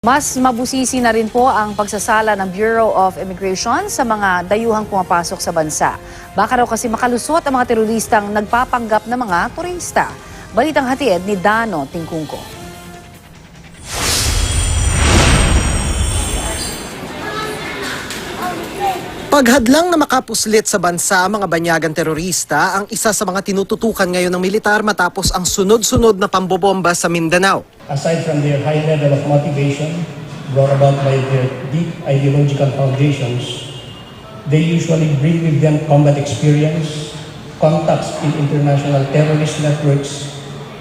Mas mabusisi na rin po ang pagsasala ng Bureau of Immigration sa mga dayuhang pumapasok sa bansa. Baka raw kasi makalusot ang mga teroristang nagpapanggap na mga turista. Balitang hatid ni Dano Tingkungko. Paghadlang na makapuslit sa bansa ang mga banyagang terorista ang isa sa mga tinututukan ngayon ng militar matapos ang sunod-sunod na pambobomba sa Mindanao. Aside from their high level of motivation brought about by their deep ideological foundations, they usually bring with them combat experience, contacts in international terrorist networks,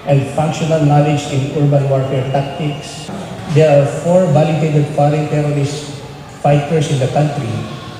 and functional knowledge in urban warfare tactics. There are 4 validated foreign terrorist fighters in the country.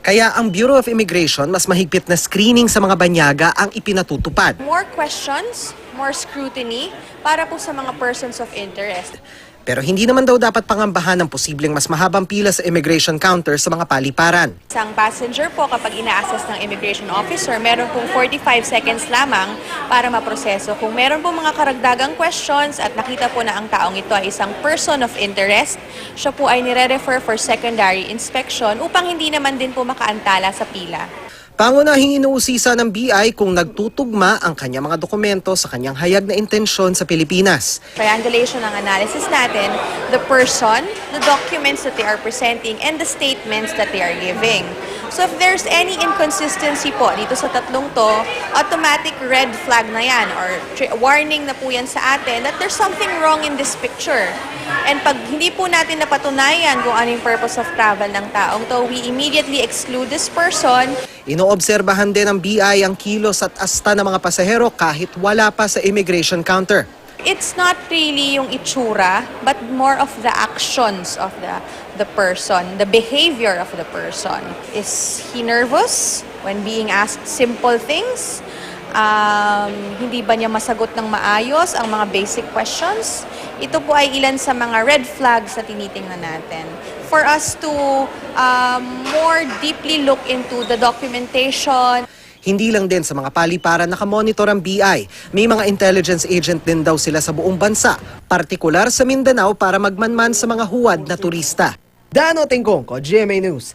Kaya ang Bureau of Immigration mas mahigpit na screening sa mga banyaga ang ipinatutupad. More questions, more scrutiny para po sa mga persons of interest. Pero hindi naman daw dapat pangambahan ng posibleng mas mahabang pila sa immigration counter sa mga paliparan. Isang passenger po kapag ina-assess ng immigration officer, meron pong 45 seconds lamang para maproseso. Kung meron po mga karagdagang questions at nakita po na ang taong ito ay isang person of interest, siya po ay nire-refer for secondary inspection upang hindi naman din po makaantala sa pila. Pangunahing inuusisa ng BI kung nagtutugma ang kanyang mga dokumento sa kanyang hayag na intensyon sa Pilipinas. Triangulation ang analysis natin, the person, the documents that they are presenting, and the statements that they are giving. So if there's any inconsistency po dito sa tatlong to, automatic red flag na yan or warning na po yan sa atin that there's something wrong in this picture. And pag hindi po natin napatunayan kung ano yung purpose of travel ng taong to, we immediately exclude this person. Inoobserbahan din ng BI ang kilos at asta ng mga pasahero kahit wala pa sa immigration counter. It's not really yung itsura, but more of the actions of the person, the behavior of the person. Is he nervous when being asked simple things? Hindi ba niya masagot ng maayos ang mga basic questions? Ito po ay ilan sa mga red flags na tinitingnan natin. For us to more deeply look into the documentation. Hindi lang din sa mga paliparan nakamonitor ang BI. May mga intelligence agent din daw sila sa buong bansa, partikular sa Mindanao para magmanman sa mga huwad na turista. Dano Tingkungko, GMA News.